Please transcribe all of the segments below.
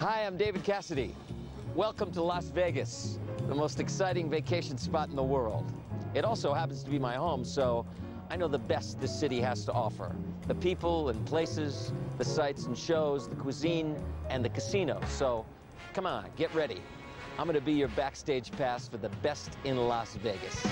Hi, I'm David Cassidy. Welcome to Las Vegas, the most exciting vacation spot in the world. It also happens to be my home, so I know the best this city has to offer. The people and places, the sights and shows, the cuisine, and the casinos. So come on, get ready. I'm gonna be your backstage pass for the best in Las Vegas.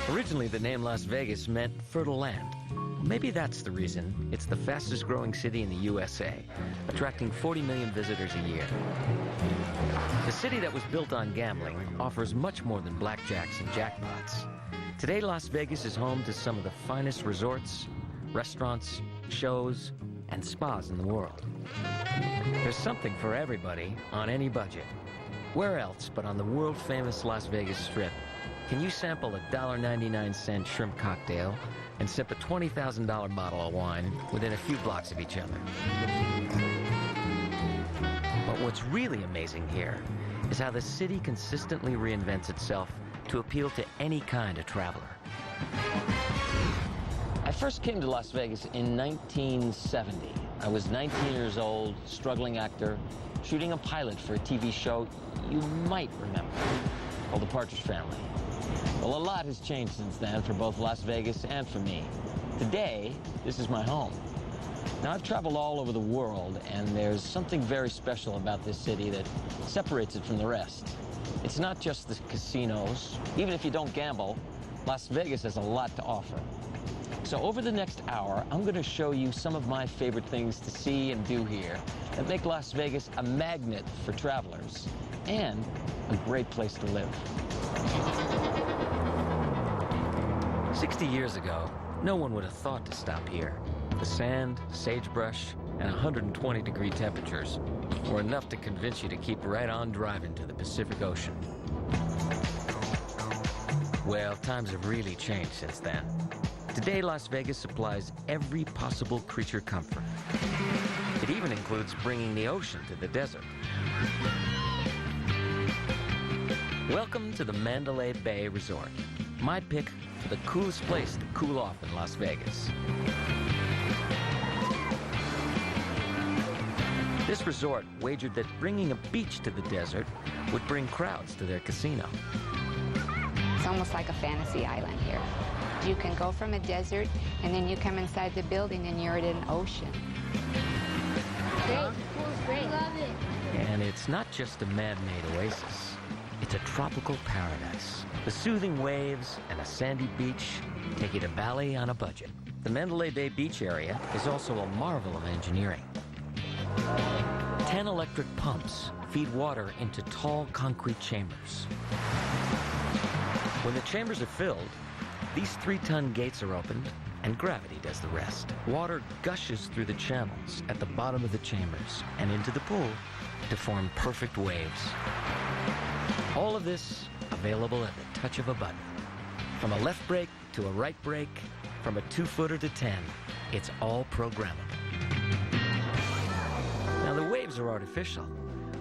Originally, the name Las Vegas meant fertile land. Maybe that's the reason it's the fastest growing city in the USA, attracting 40 million visitors a year. The city that was built on gambling offers much more than blackjacks and jackpots. Today, Las Vegas is home to some of the finest resorts, restaurants, shows, and spas in the world. There's something for everybody on any budget. Where else but on the world-famous Las Vegas Strip can you sample a $1.99 shrimp cocktail and sip a $20,000 bottle of wine within a few blocks of each other? But what's really amazing here is how the city consistently reinvents itself to appeal to any kind of traveler. I first came to Las Vegas in 1970. I was 19 years old, struggling actor, shooting a pilot for a TV show you might remember, called The Partridge Family. Well, a lot has changed since then for both Las Vegas and for me. Today, this is my home. Now, I've traveled all over the world, and there's something very special about this city that separates it from the rest. It's not just the casinos. Even if you don't gamble, Las Vegas has a lot to offer. So over the next hour, I'm going to show you some of my favorite things to see and do here that make Las Vegas a magnet for travelers and a great place to live. 60 years ago, no one would have thought to stop here. The sand, sagebrush, and 120-degree temperatures were enough to convince you to keep right on driving to the Pacific Ocean. Well, times have really changed since then. Today, Las Vegas supplies every possible creature comfort. It even includes bringing the ocean to the desert. Welcome to the Mandalay Bay Resort, my pick for the coolest place to cool off in Las Vegas. This resort wagered that bringing a beach to the desert would bring crowds to their casino. It's almost like a fantasy island here. You can go from a desert, and then you come inside the building, and you're in an ocean. Great. Pool's great. Love it. And it's not just a man-made oasis. It's a tropical paradise. The soothing waves and a sandy beach take you to Bali on a budget. The Mandalay Bay Beach area is also a marvel of engineering. 10 electric pumps feed water into tall concrete chambers. When the chambers are filled, these 3-ton gates are opened, and gravity does the rest. Water gushes through the channels at the bottom of the chambers and into the pool to form perfect waves. All of this available at the touch of a button. From a left brake to a right brake, from a 2-footer to 10, it's all programmable. Now, the waves are artificial,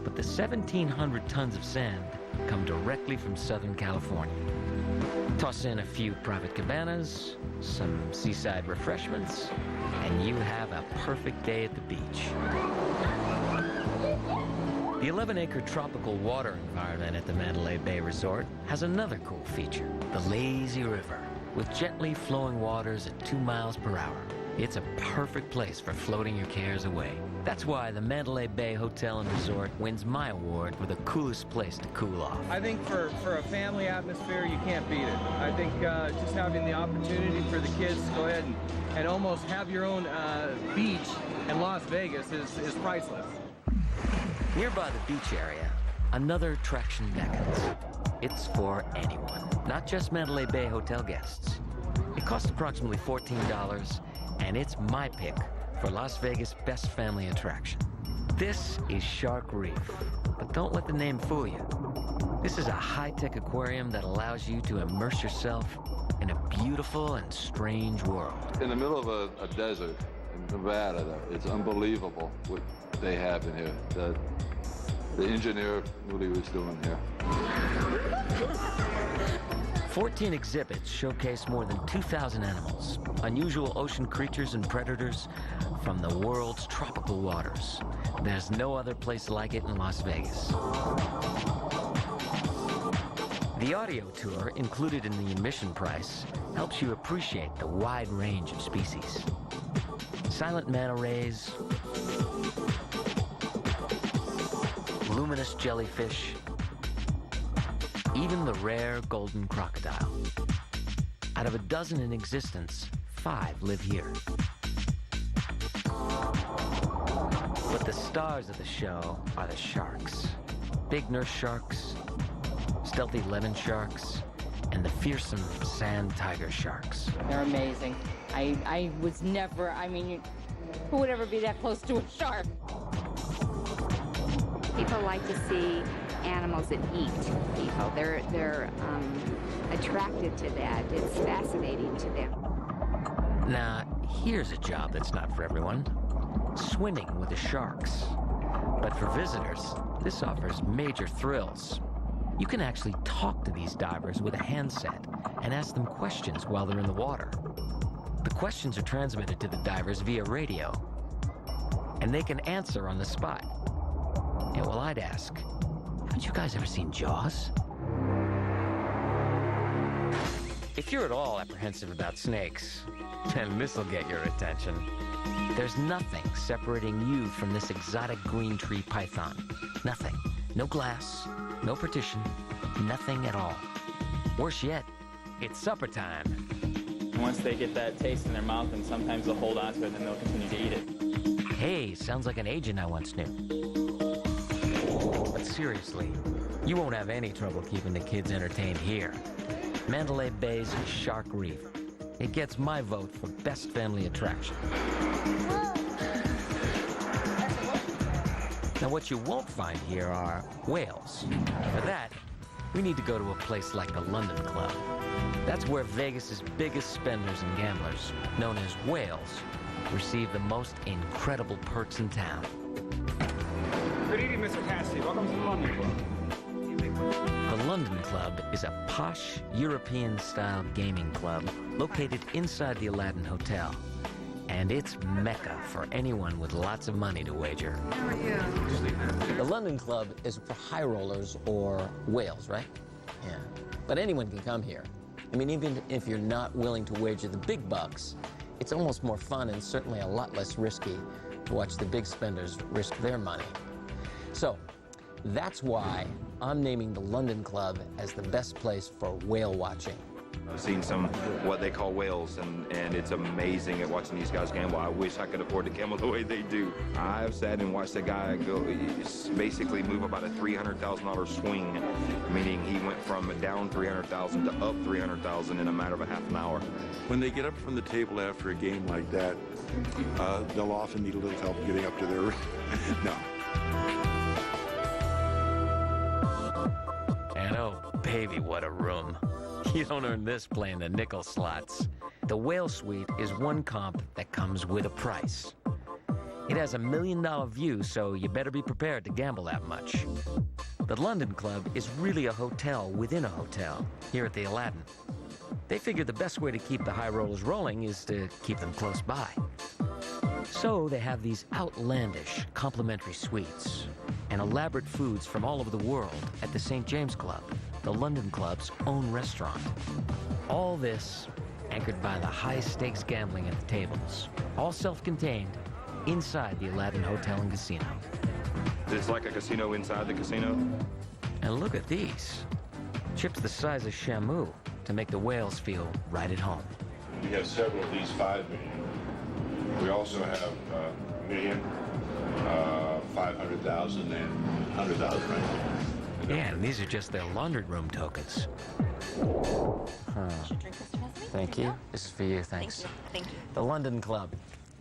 but the 1,700 tons of sand come directly from Southern California. Toss in a few private cabanas, some seaside refreshments, and you have a perfect day at the beach. The 11-acre tropical water environment at the Mandalay Bay Resort has another cool feature, the lazy river, with gently flowing waters at 2 miles per hour. It's a perfect place for floating your cares away. That's why the Mandalay Bay Hotel and Resort wins my award for the coolest place to cool off. I think for a family atmosphere, you can't beat it. I think just having the opportunity for the kids to go ahead and almost have your own beach in Las Vegas is priceless. Nearby the beach area, another attraction beckons. It's for anyone, not just Mandalay Bay Hotel guests. It costs approximately $14, and it's my pick for Las Vegas' best family attraction. This is Shark Reef, but don't let the name fool you. This is a high-tech aquarium that allows you to immerse yourself in a beautiful and strange world. In the middle of a desert, Nevada, though. It's unbelievable what they have in here. The engineer knew what he was doing here. 14 exhibits showcase more than 2,000 animals, unusual ocean creatures and predators from the world's tropical waters. There's no other place like it in Las Vegas. The audio tour, included in the admission price, helps you appreciate the wide range of species. Silent manta rays, luminous jellyfish, even the rare golden crocodile. Out of a dozen in existence, 5 live here. But the stars of the show are the sharks. Big nurse sharks, stealthy lemon sharks, and the fearsome sand tiger sharks. They're amazing. I was never, I mean, who would ever be that close to a shark? People like to see animals that eat people. They're attracted to that. It's fascinating to them. Now, here's a job that's not for everyone. Swimming with the sharks. But for visitors, this offers major thrills. You can actually talk to these divers with a handset and ask them questions while they're in the water. The questions are transmitted to the divers via radio, and they can answer on the spot. Yeah, well, I'd ask, haven't you guys ever seen Jaws? If you're at all apprehensive about snakes, then this'll get your attention. There's nothing separating you from this exotic green tree python. Nothing. No glass, no partition, nothing at all. Worse yet, it's supper time. Once they get that taste in their mouth, and sometimes they'll hold on to it and then they'll continue to eat it. Hey, sounds like an agent I once knew. But seriously, you won't have any trouble keeping the kids entertained here. Mandalay Bay's Shark Reef. It gets my vote for best family attraction. Now, what you won't find here are whales. For that, we need to go to a place like the London Club. That's where Vegas's biggest spenders and gamblers, known as whales, receive the most incredible perks in town. Good evening, Mr. Cassidy. Welcome to the London Club. The London Club is a posh, European-style gaming club located inside the Aladdin Hotel. And it's Mecca for anyone with lots of money to wager. The London Club is for high rollers or whales, right? Yeah. But anyone can come here. I mean, even if you're not willing to wager the big bucks, it's almost more fun and certainly a lot less risky to watch the big spenders risk their money. So, that's why I'm naming the London Club as the best place for whale watching. I've seen some what they call whales, and it's amazing at watching these guys gamble. I wish I could afford to gamble the way they do. I've sat and watched a guy go, basically move about a $300,000 swing, meaning he went from down $300,000 to up $300,000 in a matter of a half an hour. When they get up from the table after a game like that, they'll often need a little help getting up to their no. And oh, baby, what a room. You don't earn this playing the nickel slots. The Whale Suite is one comp that comes with a price. It has $1 million view, so you better be prepared to gamble that much. The London Club is really a hotel within a hotel here at the Aladdin. They figured the best way to keep the high rollers rolling is to keep them close by. So they have these outlandish complimentary suites and elaborate foods from all over the world at the St. James Club, the London Club's own restaurant. All this anchored by the high-stakes gambling at the tables, all self-contained inside the Aladdin Hotel and Casino. It's like a casino inside the casino. And look at these. Chips the size of Shamu to make the whales feel right at home. We have several of these 5 million. We also have million, 500,000 and 100,000 right now. Yeah, and these are just their laundry room tokens. Thank you. This is for you, thanks. Thank you. The London Club.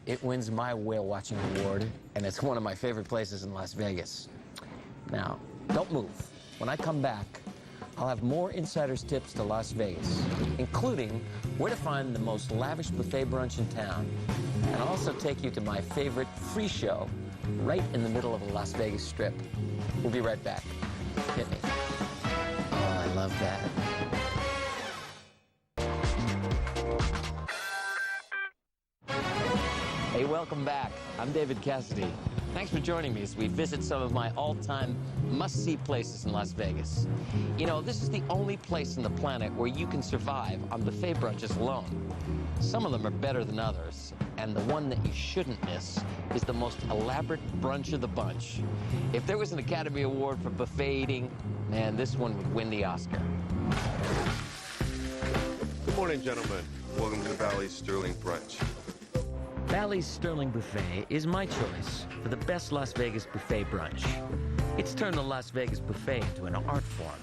It wins my whale watching award, and it's one of my favorite places in Las Vegas. Now, don't move. When I come back, I'll have more insider's tips to Las Vegas, including where to find the most lavish buffet brunch in town, and also also take you to my favorite free show right in the middle of the Las Vegas Strip. We'll be right back. Hit me. Oh, I love that. Hey, welcome back. I'm David Cassidy. Thanks for joining me as we visit some of my all-time must-see places in Las Vegas. You know, this is the only place on the planet where you can survive on buffet brunches alone. Some of them are better than others, and the one that you shouldn't miss is the most elaborate brunch of the bunch. If there was an Academy Award for buffet eating, man, this one would win the Oscar. Good morning, gentlemen. Welcome to the Valley's Sterling Brunch. Bally's Sterling Buffet is my choice for the best Las Vegas buffet brunch. It's turned the Las Vegas buffet into an art form.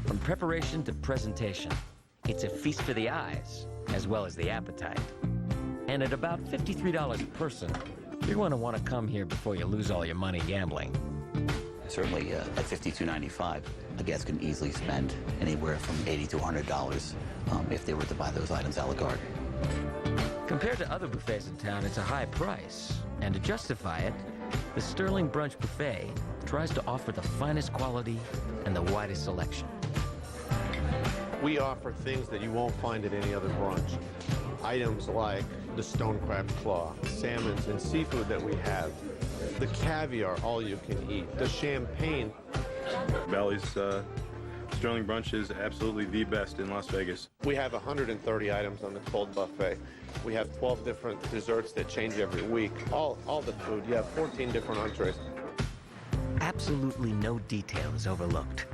From preparation to presentation, it's a feast for the eyes, as well as the appetite. And at about $53 a person, you're going to want to come here before you lose all your money gambling. Certainly, at $52.95, a guest can easily spend anywhere from $80 to $100 if they were to buy those items a la carte. Compared to other buffets in town, it's a high price. And to justify it, the Sterling Brunch Buffet tries to offer the finest quality and the widest selection. We offer things that you won't find at any other brunch. Items like the stone crab claw, salmons and seafood that we have, the caviar, all you can eat, the champagne. Bally's Sterling Brunch is absolutely the best in Las Vegas. We have 130 items on the cold buffet. We have 12 different desserts that change every week. All the food. You have 14 different entrees. Absolutely no detail is overlooked.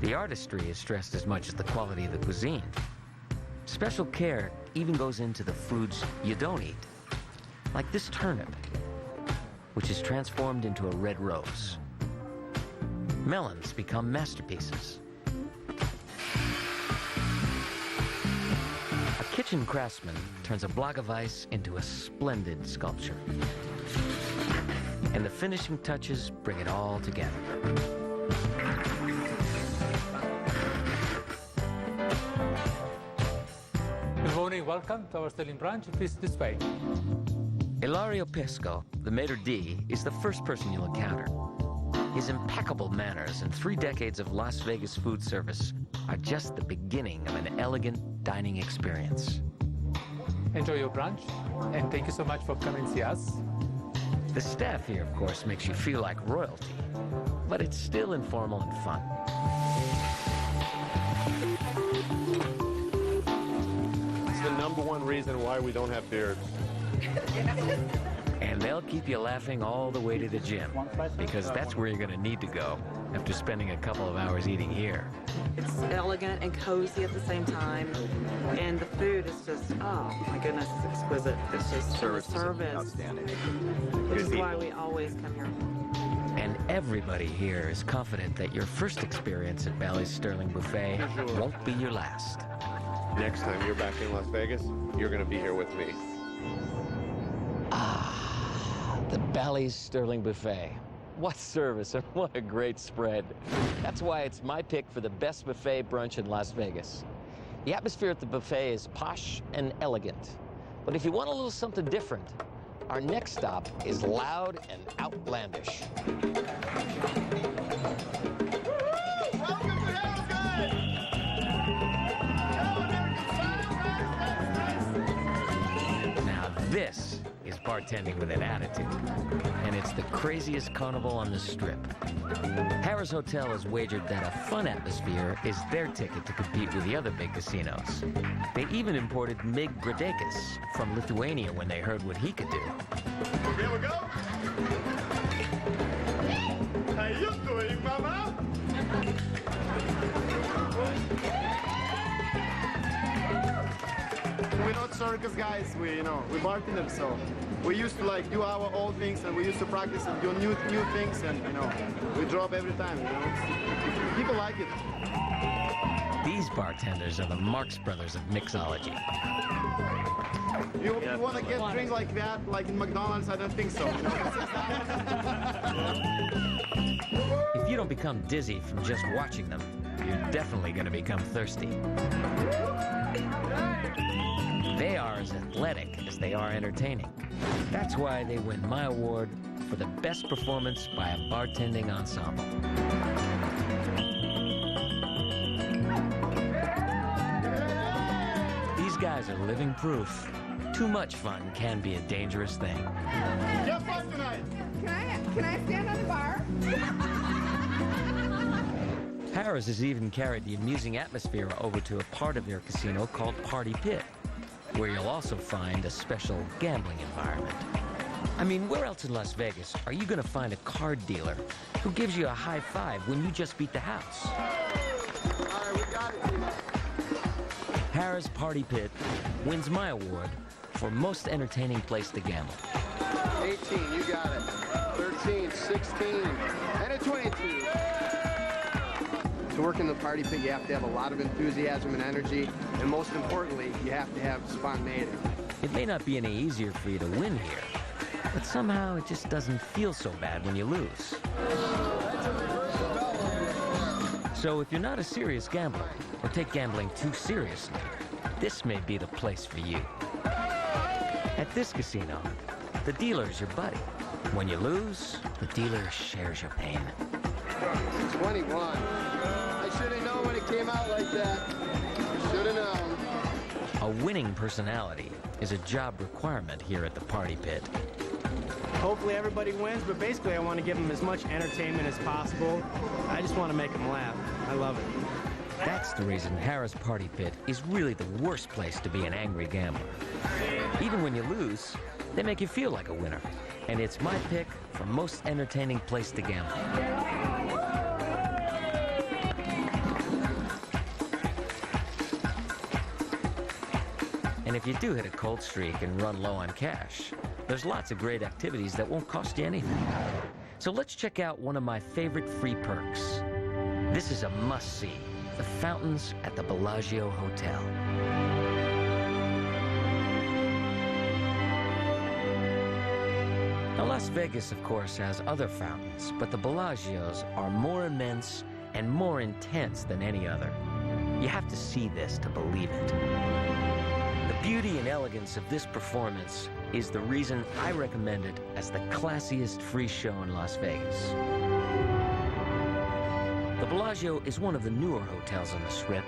The artistry is stressed as much as the quality of the cuisine. Special care even goes into the foods you don't eat, like this turnip, which is transformed into a red rose. Melons become masterpieces. A kitchen craftsman turns a block of ice into a splendid sculpture. And the finishing touches bring it all together. Good morning, welcome to our Sterling Brunch. Please this way. Ilario Pesco, the maitre d', is the first person you'll encounter. His impeccable manners and 3 decades of Las Vegas food service are just the beginning of an elegant dining experience. Enjoy your brunch, and thank you so much for coming to see us. The staff here, of course, makes you feel like royalty, but it's still informal and fun. It's the #1 reason why we don't have beards. And they'll keep you laughing all the way to the gym, because that's where you're going to need to go after spending a couple of hours eating here. It's elegant and cozy at the same time, and the food is just, oh my goodness, it's exquisite. It's just service outstanding. Which is why we always come here. And everybody here is confident that your first experience at Bally's Sterling Buffet won't be your last. Next time you're back in Las Vegas, you're going to be here with me. The Bally's Sterling Buffet. What service and what a great spread. That's why it's my pick for the best buffet brunch in Las Vegas. The atmosphere at the buffet is posh and elegant. But if you want a little something different, our next stop is loud and outlandish. Now this is bartending with an attitude, and it's the craziest carnival on the Strip. Harrah's Hotel has wagered that a fun atmosphere is their ticket to compete with the other big casinos. They even imported Mig Bradakis from Lithuania when they heard what he could do. Here we go. How you doing, Mama? We're not circus guys, we bartenders, so we used to do our old things, and we used to practice and do new things, and we drop every time, People like it. These bartenders are the Marx Brothers of mixology. You want to get drink like that, like in McDonald's? I don't think so. If you don't become dizzy from just watching them, you're definitely going to become thirsty. They are as athletic as they are entertaining. That's why they win my award for the best performance by a bartending ensemble. These guys are living proof. Too much fun can be a dangerous thing. Get fun tonight. Can I stand on the bar? Harris has even carried the amusing atmosphere over to a part of their casino called Party Pit, where you'll also find a special gambling environment. I mean, where else in Las Vegas are you going to find a card dealer who gives you a high five when you just beat the house? All right, we got it. Harris Party Pit wins my award for most entertaining place to gamble. 18, you got it. 13, 16, and a 22. To work in the Party Pit, you have to have a lot of enthusiasm and energy, and most importantly, you have to have spontaneity. It may not be any easier for you to win here, but somehow it just doesn't feel so bad when you lose. So if you're not a serious gambler, or take gambling too seriously, this may be the place for you. At this casino, the dealer's your buddy. When you lose, the dealer shares your pain. 21. I should have known when it came out like that. Should have known. A winning personality is a job requirement here at the Party Pit. Hopefully everybody wins, but basically I want to give them as much entertainment as possible. I just want to make them laugh. I love it. That's the reason Harris Party Pit is really the worst place to be an angry gambler. Even when you lose, they make you feel like a winner. And it's my pick for most entertaining place to gamble. And if you do hit a cold streak and run low on cash, there's lots of great activities that won't cost you anything. So let's check out one of my favorite free perks. This is a must-see, the fountains at the Bellagio Hotel. Now, Las Vegas, of course, has other fountains, but the Bellagios are more immense and more intense than any other. You have to see this to believe it. The beauty and elegance of this performance is the reason I recommend it as the classiest free show in Las Vegas. The Bellagio is one of the newer hotels on the Strip,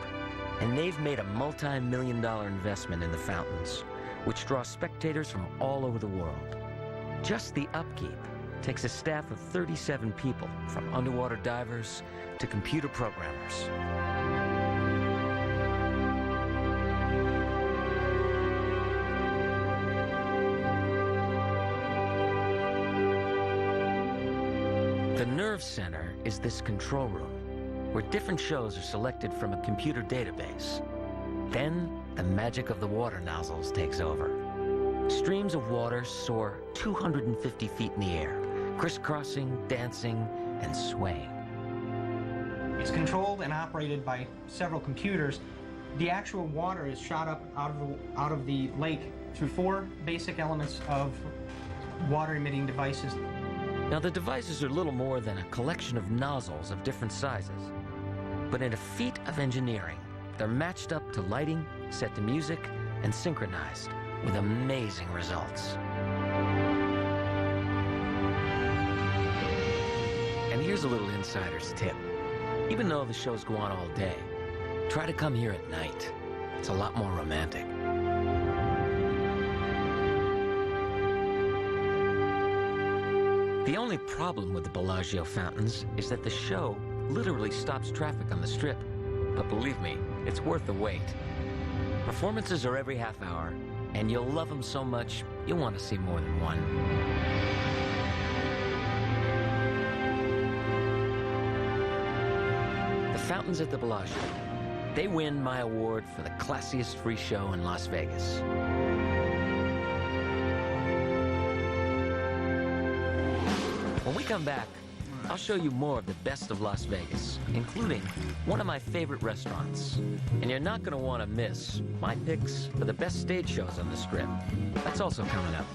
and they've made a multi-million-dollar investment in the fountains, which draw spectators from all over the world. Just the upkeep takes a staff of 37 people, from underwater divers to computer programmers. The nerve center is this control room, where different shows are selected from a computer database. Then, the magic of the water nozzles takes over. Streams of water soar 250 feet in the air, crisscrossing, dancing, and swaying. It's controlled and operated by several computers. The actual water is shot up out of the lake through 4 basic elements of water-emitting devices. Now, the devices are little more than a collection of nozzles of different sizes. But in a feat of engineering, they're matched up to lighting, set to music, and synchronized with amazing results. And here's a little insider's tip. Even though the shows go on all day, try to come here at night. It's a lot more romantic. The only problem with the Bellagio fountains is that the show literally stops traffic on the Strip. But believe me, it's worth the wait. Performances are every half hour, and you'll love them so much, you'll want to see more than one. The fountains at the Bellagio, they win my award for the classiest free show in Las Vegas. When we come back, I'll show you more of the best of Las Vegas, including one of my favorite restaurants. And you're not going to want to miss my picks for the best stage shows on the Strip. That's also coming up.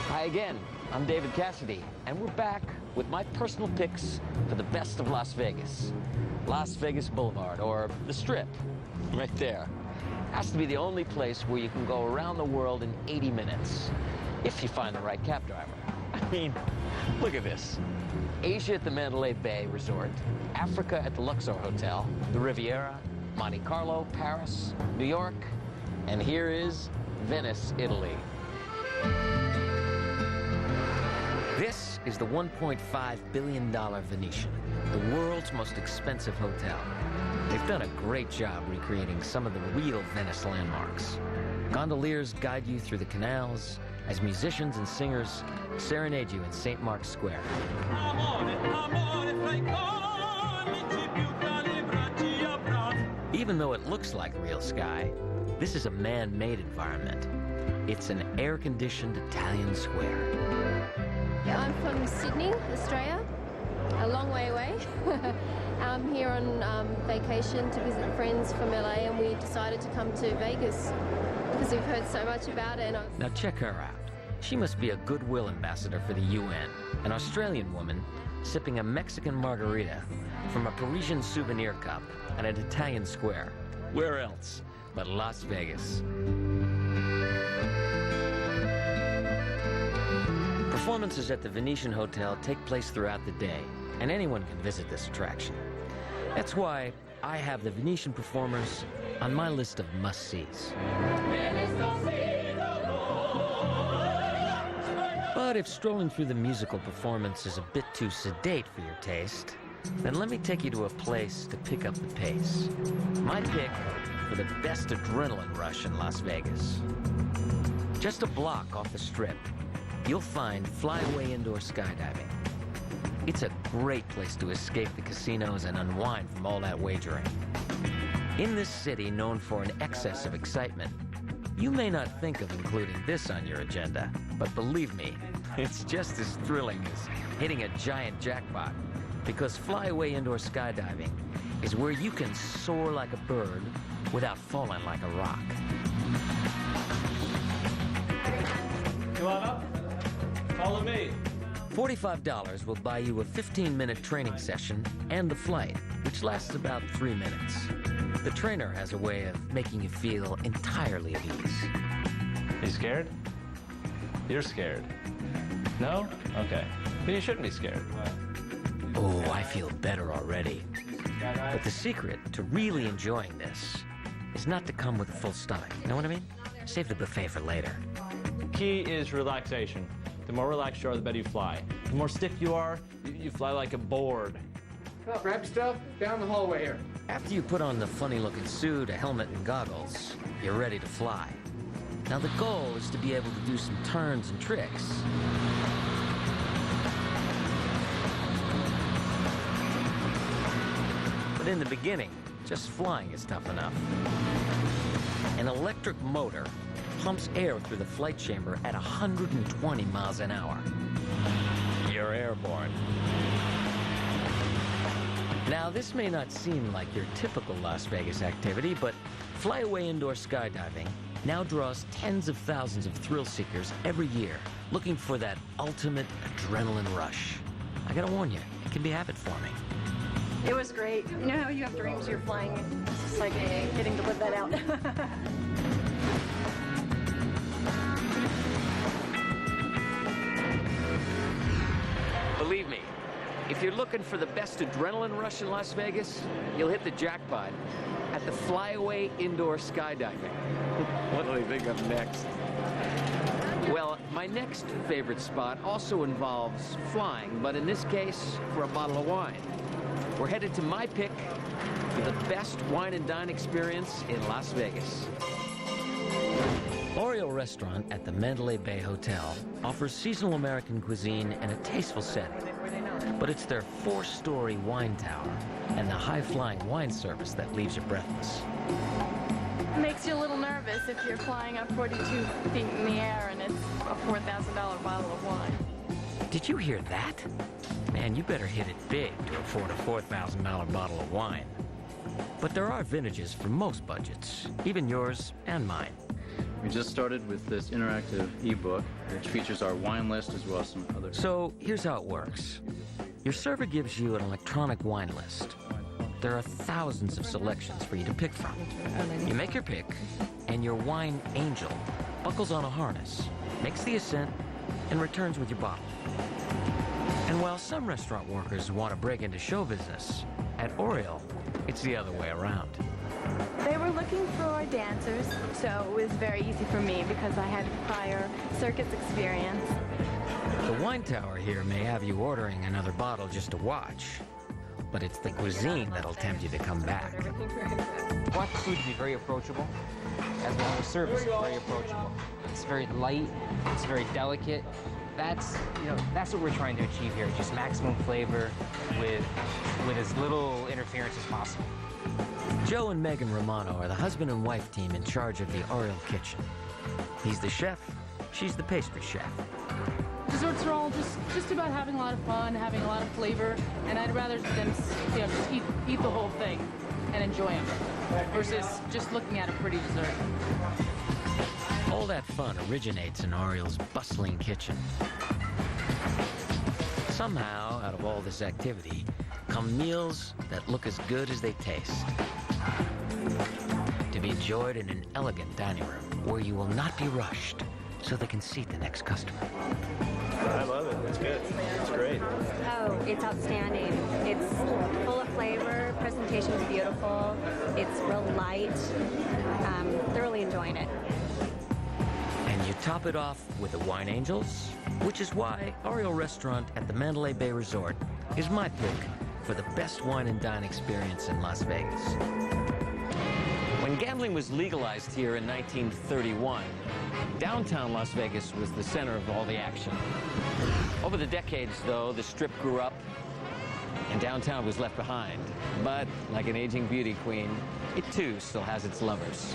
Hi again. I'm David Cassidy, and we're back with my personal picks for the best of Las Vegas. Las Vegas Boulevard, or the Strip, right there. Has to be the only place where you can go around the world in 80 minutes, if you find the right cab driver. I mean, look at this. Asia at the Mandalay Bay Resort, Africa at the Luxor Hotel, the Riviera, Monte Carlo, Paris, New York, and here is Venice, Italy. This is the $1.5 billion Venetian, the world's most expensive hotel. They've done a great job recreating some of the real Venice landmarks. Gondoliers guide you through the canals as musicians and singers serenade you in St. Mark's Square. Even though it looks like real sky, this is a man-made environment. It's an air-conditioned Italian square. Yeah, I'm from Sydney, Australia, a long way away. I'm here on vacation to visit friends from LA, and we decided to come to Vegas because we've heard so much about it. Now check her out. She must be a goodwill ambassador for the UN, an Australian woman sipping a Mexican margarita from a Parisian souvenir cup at an Italian square. Where else but Las Vegas? Performances at the Venetian Hotel take place throughout the day, and anyone can visit this attraction. That's why I have the Venetian performers on my list of must-sees. But if strolling through the musical performance is a bit too sedate for your taste, then let me take you to a place to pick up the pace. My pick for the best adrenaline rush in Las Vegas. Just a block off the Strip, you'll find Flyaway Indoor Skydiving. It's a great place to escape the casinos and unwind from all that wagering. In this city known for an excess of excitement, you may not think of including this on your agenda, but believe me, it's just as thrilling as hitting a giant jackpot, because Flyaway Indoor Skydiving is where you can soar like a bird without falling like a rock. Come on up. Follow me. $45 will buy you a 15-minute training session and the flight, which lasts about 3 minutes. The trainer has a way of making you feel entirely at ease. You scared? You're scared. No? Okay. Then you shouldn't be scared. Oh, I feel better already. But the secret to really enjoying this is not to come with a full stomach. You know what I mean? Save the buffet for later. Key is relaxation. The more relaxed you are, the better you fly. The more stiff you are, you fly like a board. Come on, grab your stuff. Down the hallway here. After you put on the funny-looking suit, a helmet, and goggles, you're ready to fly. Now the goal is to be able to do some turns and tricks. But in the beginning, just flying is tough enough. An electric motor pumps air through the flight chamber at 120 miles an hour. You're airborne. Now, this may not seem like your typical Las Vegas activity, but Flyaway Indoor Skydiving now draws tens of thousands of thrill seekers every year looking for that ultimate adrenaline rush. I gotta warn you, it can be habit-forming. It was great. You know how you have dreams you're flying? It's just like getting to live that out. Believe me, if you're looking for the best adrenaline rush in Las Vegas, you'll hit the jackpot at the Flyaway Indoor Skydiving. What do they think of next? Well, my next favorite spot also involves flying, but in this case, for a bottle of wine. We're headed to my pick for the best wine and dine experience in Las Vegas. Oriole Restaurant at the Mandalay Bay Hotel offers seasonal American cuisine in a tasteful setting. But it's their 4-story wine tower and the high-flying wine service that leaves you breathless. Makes you a little nervous if you're flying up 42 feet in the air and it's a $4,000 bottle of wine. Did you hear that? Man, you better hit it big to afford a $4,000 bottle of wine. But there are vintages for most budgets, even yours and mine. We just started with this interactive ebook, which features our wine list as well as some other. So here's how it works. Your server gives you an electronic wine list. There are thousands of selections for you to pick from. You make your pick, and your wine angel buckles on a harness, makes the ascent, and returns with your bottle. And while some restaurant workers want to break into show business, at Oriole, it's the other way around. They were looking for dancers, so it was very easy for me because I had prior circus experience. The wine tower here may have you ordering another bottle just to watch, but it's the cuisine that'll tempt you to come back. I want the food to be very approachable, as well as the service is very approachable. It's very light, it's very delicate. That's what we're trying to achieve here, just maximum flavor with as little interference as possible. Joe and Megan Romano are the husband and wife team in charge of the Oriole kitchen. He's the chef, she's the pastry chef. Desserts are all just about having a lot of fun, having a lot of flavor, and I'd rather them just eat the whole thing and enjoy them versus just looking at a pretty dessert. All that fun originates in Oriole's bustling kitchen. Somehow, out of all this activity, come meals that look as good as they taste. To be enjoyed in an elegant dining room where you will not be rushed so they can seat the next customer. I love it. It's good. It's great. Oh, it's outstanding. It's full of flavor. Presentation is beautiful. It's real light. Thoroughly enjoying it. And you top it off with the Wine Angels, which is why Oriole Restaurant at the Mandalay Bay Resort is my pick for the best wine and dine experience in Las Vegas. When gambling was legalized here in 1931, downtown Las Vegas was the center of all the action. Over the decades, though, the Strip grew up and downtown was left behind. But like an aging beauty queen, it too still has its lovers.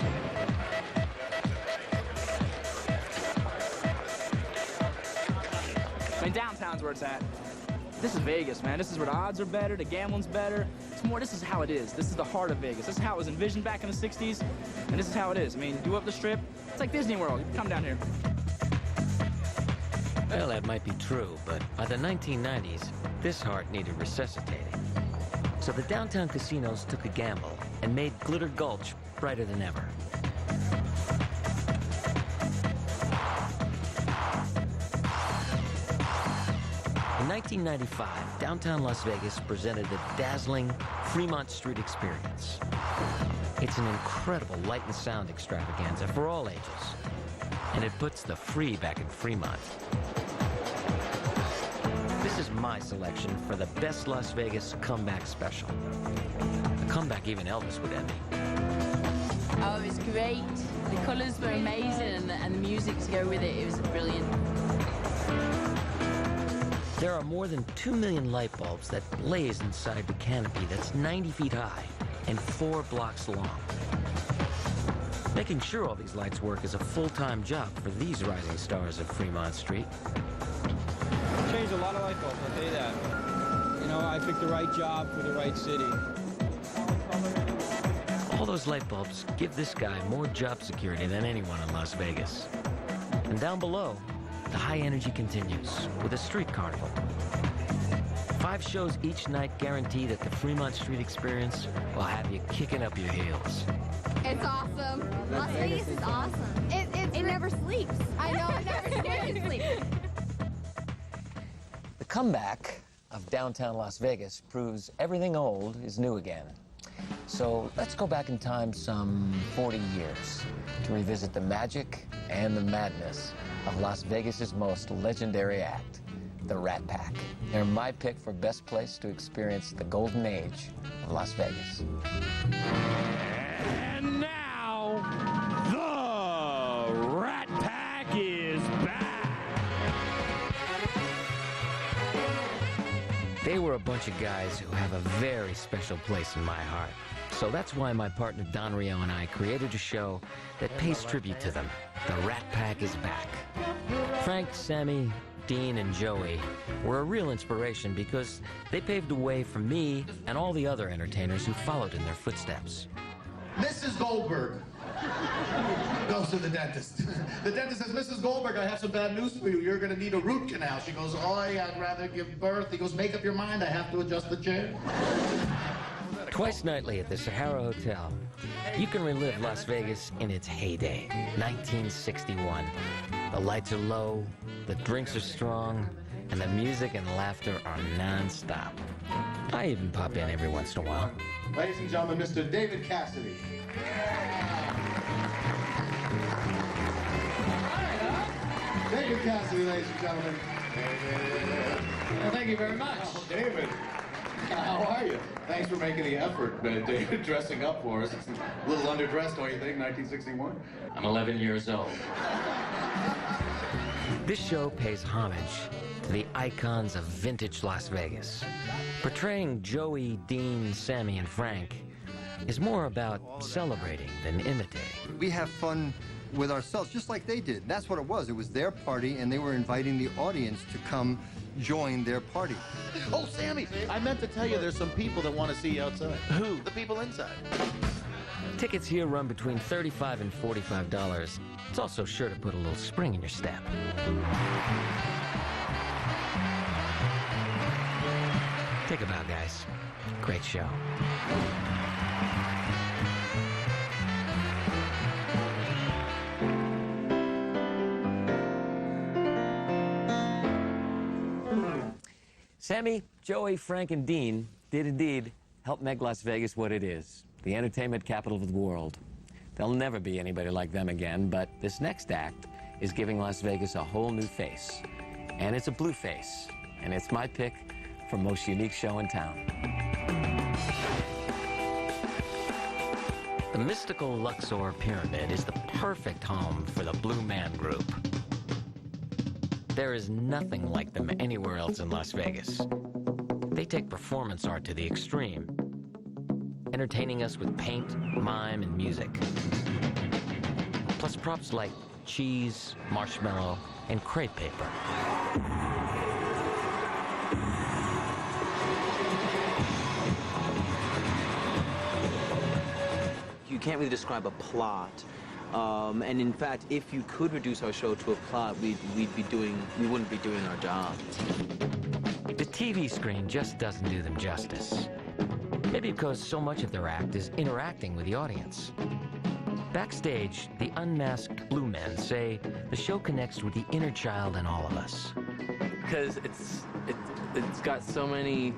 I mean, downtown's where it's at. This is Vegas, man. This is where the odds are better, the gambling's better. This is how it is. This is the heart of Vegas. This is how it was envisioned back in the 60s, and this is how it is. I mean, do up the Strip, it's like Disney World. You come down here. Well, that might be true, but by the 1990s, this heart needed resuscitating. So the downtown casinos took a gamble and made Glitter Gulch brighter than ever. In 1995, downtown Las Vegas presented the dazzling Fremont Street experience. It's an incredible light and sound extravaganza for all ages, and it puts the free back in Fremont. This is my selection for the best Las Vegas comeback special. A comeback even Elvis would envy. Oh, it was great. The colors were amazing, and the music to go with it, it was brilliant. There are more than 2 million light bulbs that blaze inside the canopy that's 90 feet high and 4 blocks long. Making sure all these lights work is a full-time job for these rising stars of Fremont Street. Changed a lot of light bulbs, I'll tell you that. You know, I picked the right job for the right city. All those light bulbs give this guy more job security than anyone in Las Vegas. And down below, the high energy continues with a street carnival. 5 shows each night guarantee that the Fremont Street experience will have you kicking up your heels. It's awesome. Las Vegas is awesome. It never sleeps. I know, it never sleeps. The comeback of downtown Las Vegas proves everything old is new again. So let's go back in time some 40 years to revisit the magic and the madness of Las Vegas's most legendary act, the Rat Pack. They're my pick for best place to experience the golden age of Las Vegas. And now, the Rat Pack is back. They were a bunch of guys who have a very special place in my heart. So that's why my partner Don Rio and I created a show that pays tribute to them. The Rat Pack is back. Frank, Sammy, Dean, and Joey were a real inspiration because they paved the way for me and all the other entertainers who followed in their footsteps. Mrs. Goldberg goes to the dentist. The dentist says, Mrs. Goldberg, I have some bad news for you. You're going to need a root canal. She goes, I'd rather give birth. He goes, make up your mind. I have to adjust the chair. Twice nightly at the Sahara Hotel, you can relive Las Vegas in its heyday, 1961. The lights are low, the drinks are strong, and the music and laughter are non-stop. I even pop in every once in a while. Ladies and gentlemen, Mr. David Cassidy. David Cassidy, ladies and gentlemen. Well, thank you very much. Oh, David. How are you? Thanks for making the effort, David, dressing up for us. It's a little underdressed, don't you think, 1961? I'm 11 years old. This show pays homage to the icons of vintage Las Vegas. Portraying Joey, Dean, Sammy, and Frank is more about celebrating than imitating. We have fun with ourselves, just like they did. That's what it was. It was their party, and they were inviting the audience to come join their party. Oh, Sammy, I meant to tell you there's some people that want to see you outside. Who? The people inside. Tickets here run between $35 and $45. It's also sure to put a little spring in your step. Take a bow, guys. Great show. Sammy, Joey, Frank, and Dean did indeed help make Las Vegas what it is, the entertainment capital of the world. There'll never be anybody like them again, but this next act is giving Las Vegas a whole new face. And it's a blue face, and it's my pick for most unique show in town. The mystical Luxor Pyramid is the perfect home for the Blue Man Group. There is nothing like them anywhere else in Las Vegas. They take performance art to the extreme, entertaining us with paint, mime, and music. Plus props like cheese, marshmallow, and crepe paper. You can't really describe a plot. And in fact, if you could reduce our show to a plot, we wouldn't be doing our job. The TV screen just doesn't do them justice. Maybe because so much of their act is interacting with the audience. Backstage, the unmasked Blue Men say the show connects with the inner child in all of us. Because it's got so many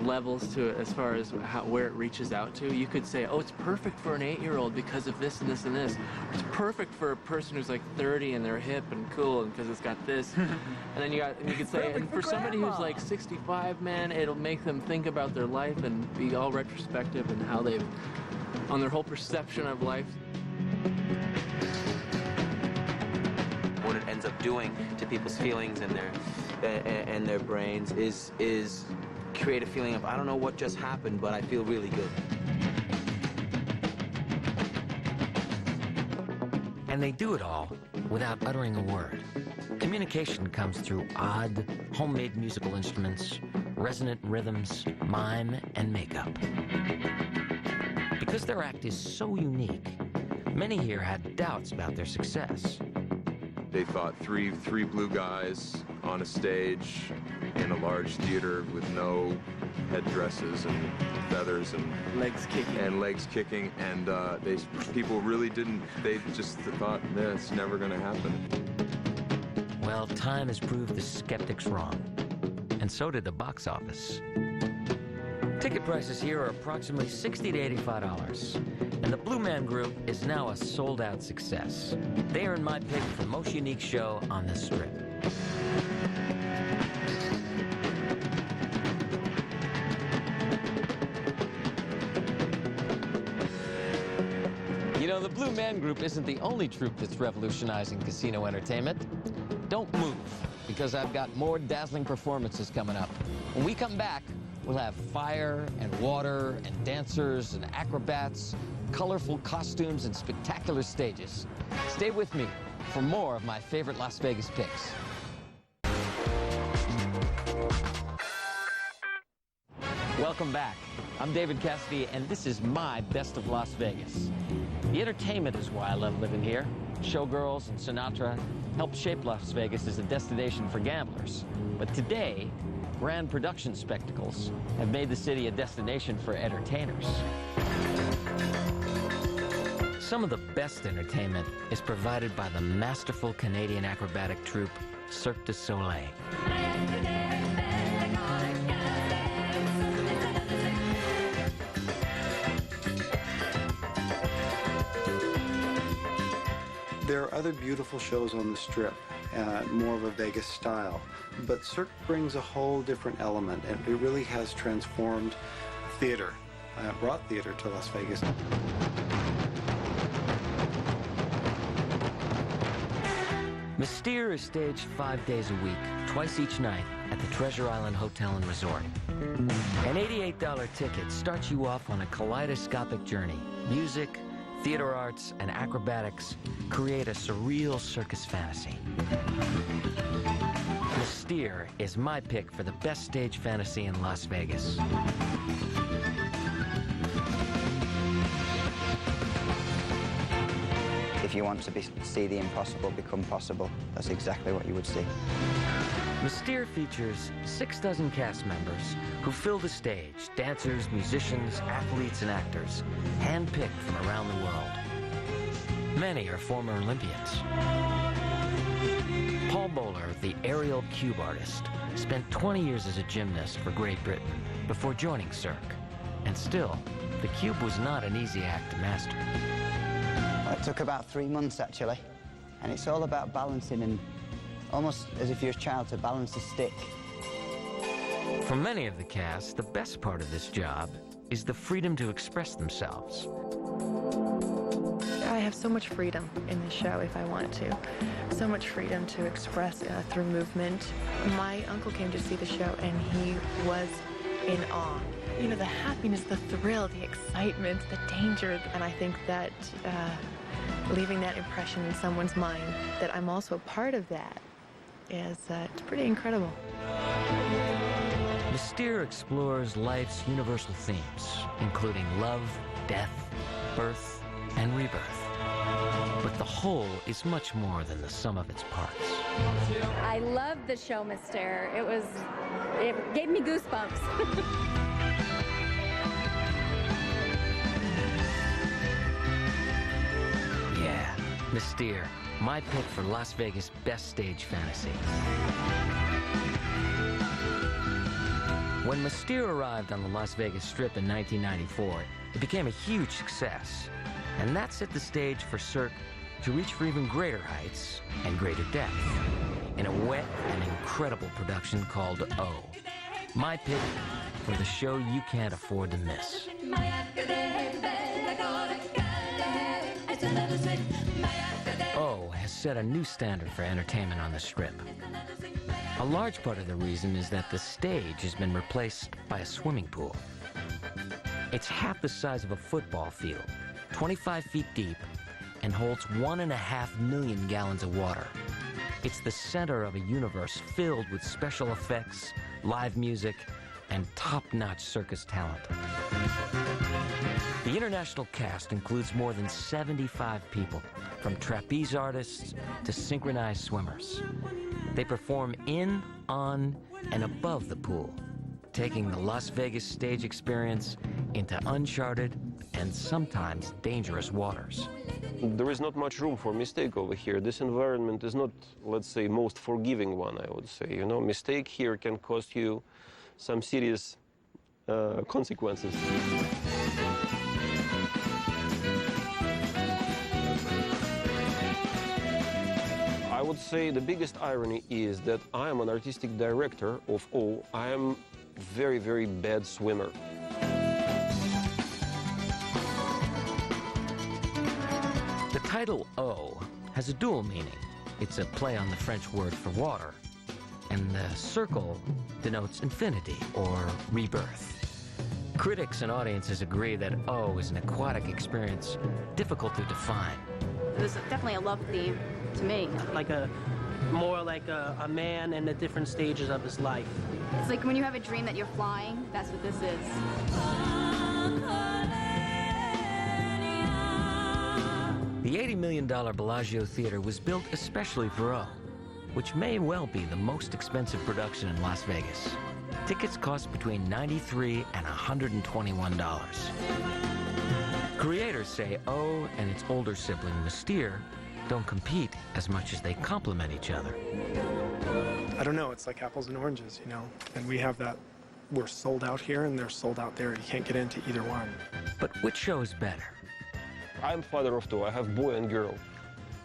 levels to it as far as where it reaches out to. You could say, oh, it's perfect for an 8-year-old because of this and this and this. It's perfect for a person who's like 30 and they're hip and cool and because it's got this. And then you could say, and for somebody who's like 65, man, it'll make them think about their life and be all retrospective and how they've, on their whole perception of life. What it ends up doing to people's feelings and their brains is create a feeling of, I don't know what just happened, but I feel really good. And they do it all without uttering a word. Communication comes through odd, homemade musical instruments, resonant rhythms, mime, and makeup. Because their act is so unique, many here had doubts about their success. They thought three blue guys on a stage in a large theater with no headdresses and feathers and legs kicking, and people really didn't. They just thought, yeah, it's never going to happen. Well, time has proved the skeptics wrong, and so did the box office. Ticket prices here are approximately $60 to $85, and the Blue Man Group is now a sold-out success. They earned my pick for most unique show on the Strip. You know, the Blue Man Group isn't the only troupe that's revolutionizing casino entertainment. Don't move, because I've got more dazzling performances coming up. When we come back, we'll have fire and water and dancers and acrobats, colorful costumes and spectacular stages. Stay with me for more of my favorite Las Vegas picks. Welcome Welcome back. I'm David Cassidy, and this is my Best of Las Vegas. The entertainment is why I love living here. Showgirls and Sinatra helped shape Las Vegas as a destination for gamblers. But today, grand production spectacles have made the city a destination for entertainers. Some of the best entertainment is provided by the masterful Canadian acrobatic troupe, Cirque du Soleil. There are other beautiful shows on the Strip, more of a Vegas style, but Cirque brings a whole different element, and it really has transformed theater, brought theater to Las Vegas. Mystere is staged 5 days a week, twice each night, at the Treasure Island Hotel and Resort. An $88 ticket starts you off on a kaleidoscopic journey. Music, theater arts, and acrobatics create a surreal circus fantasy. Mystere is my pick for the best stage fantasy in Las Vegas. If you want to see the impossible become possible, that's exactly what you would see. Mystere features 6 dozen cast members who fill the stage, dancers, musicians, athletes, and actors, handpicked from around the world. Many are former Olympians. Paul Bowler, the aerial cube artist, spent 20 years as a gymnast for Great Britain before joining Cirque. And still, the cube was not an easy act to master. It took about 3 months, actually. And it's all about balancing, and almost as if you're a child to balance a stick. For many of the cast, the best part of this job is the freedom to express themselves. I have so much freedom in this show if I want to. So much freedom to express through movement. My uncle came to see the show and he was in awe. You know, the happiness, the thrill, the excitement, the danger, and I think that leaving that impression in someone's mind that I'm also part of that is it's pretty incredible. Mystere explores life's universal themes, including love, death, birth, and rebirth. But the whole is much more than the sum of its parts. I loved the show, Mystere. It gave me goosebumps. Yeah, Mystere, my pick for Las Vegas' best stage fantasy. When Mystere arrived on the Las Vegas Strip in 1994, it became a huge success. And that set the stage for Cirque to reach for even greater heights and greater depth in a wet and incredible production called O. My pick for the show you can't afford to miss. O has set a new standard for entertainment on the Strip. A large part of the reason is that the stage has been replaced by a swimming pool. It's half the size of a football field, 25 feet deep, and holds 1.5 million gallons of water. It's the center of a universe filled with special effects, live music, and top-notch circus talent. The international cast includes more than 75 people, from trapeze artists to synchronized swimmers. They perform in, on, and above the pool, taking the Las Vegas stage experience into uncharted and sometimes dangerous waters. There is not much room for mistake over here. This environment is not, let's say, most forgiving one, I would say. You know, mistake here can cost you some serious consequences. I would say the biggest irony is that I am an artistic director of O. I am very, very bad swimmer. The title O has a dual meaning. It's a play on the French word for water, and the circle denotes infinity or rebirth. Critics and audiences agree that O is an aquatic experience difficult to define. It was definitely a love theme to me. Like a more like a man in the different stages of his life. It's like when you have a dream that you're flying, that's what this is. The $80 million Bellagio Theater was built especially for O, which may well be the most expensive production in Las Vegas. Tickets cost between $93 and $121. Creators say O and its older sibling, Mystere, don't compete as much as they complement each other. I don't know, it's like apples and oranges, you know, and we have that. We're sold out here and they're sold out there. You can't get into either one. But which show is better? I'm father of two. I have boy and girl.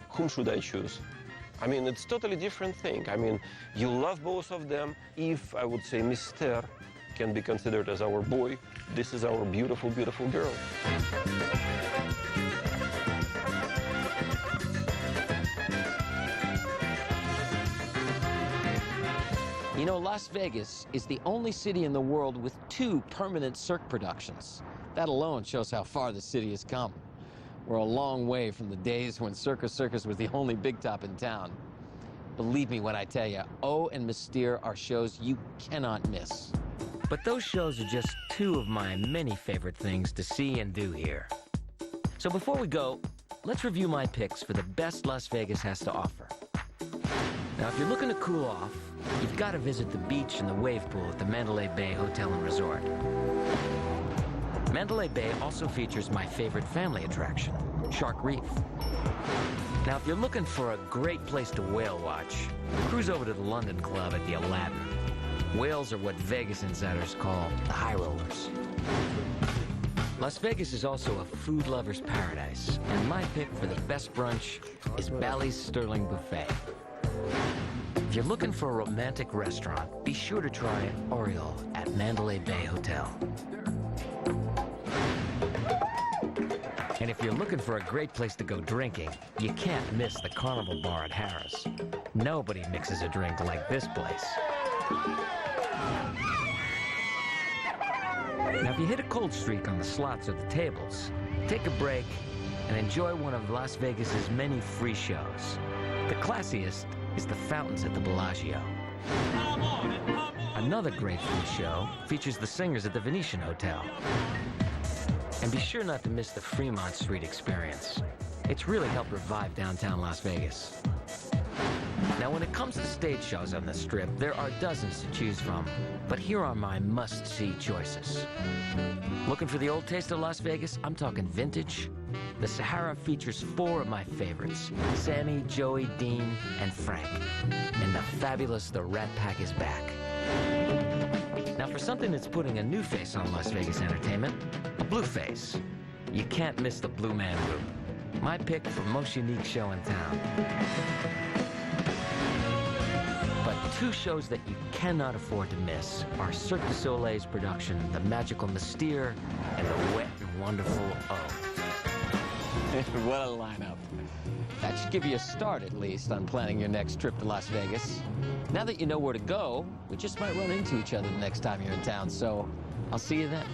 Whom should I choose? I mean, it's totally different thing. I mean, you love both of them. If, I would say, Mystere can be considered as our boy, this is our beautiful, beautiful girl. You know, Las Vegas is the only city in the world with 2 permanent Cirque productions. That alone shows how far the city has come. We're a long way from the days when Circus Circus was the only big top in town. Believe me when I tell you, O and Mystere are shows you cannot miss. But those shows are just 2 of my many favorite things to see and do here. So before we go, let's review my picks for the best Las Vegas has to offer. Now, if you're looking to cool off, you've got to visit the beach and the wave pool at the Mandalay Bay Hotel and Resort. Mandalay Bay also features my favorite family attraction, Shark Reef. Now, if you're looking for a great place to whale watch, cruise over to the London Club at the Aladdin. Whales are what Vegas insiders call the high rollers. Las Vegas is also a food lover's paradise, and my pick for the best brunch is Bally's Sterling Buffet. If you're looking for a romantic restaurant, be sure to try Oriole at Mandalay Bay Hotel. And if you're looking for a great place to go drinking, you can't miss the Carnival Bar at Harrah's. Nobody mixes a drink like this place. Now, if you hit a cold streak on the slots or the tables, take a break and enjoy one of Las Vegas's many free shows. The classiest is the fountains at the Bellagio. Another great free show features the singers at the Venetian Hotel. And be sure not to miss the Fremont Street experience. It's really helped revive downtown Las Vegas. Now, when it comes to stage shows on the Strip, there are dozens to choose from, but here are my must-see choices. Looking for the old taste of Las Vegas? I'm talking vintage. The Sahara features 4 of my favorites, Sammy, Joey, Dean, and Frank. And the fabulous The Rat Pack is back. Now, for something that's putting a new face on Las Vegas entertainment, a blue face. You can't miss the Blue Man Group. My pick for most unique show in town. But 2 shows that you cannot afford to miss are Cirque du Soleil's production, The Magical Mystere, and The Wet and Wonderful O. What a lineup. That should give you a start, at least, on planning your next trip to Las Vegas. Now that you know where to go, we just might run into each other the next time you're in town, so I'll see you then.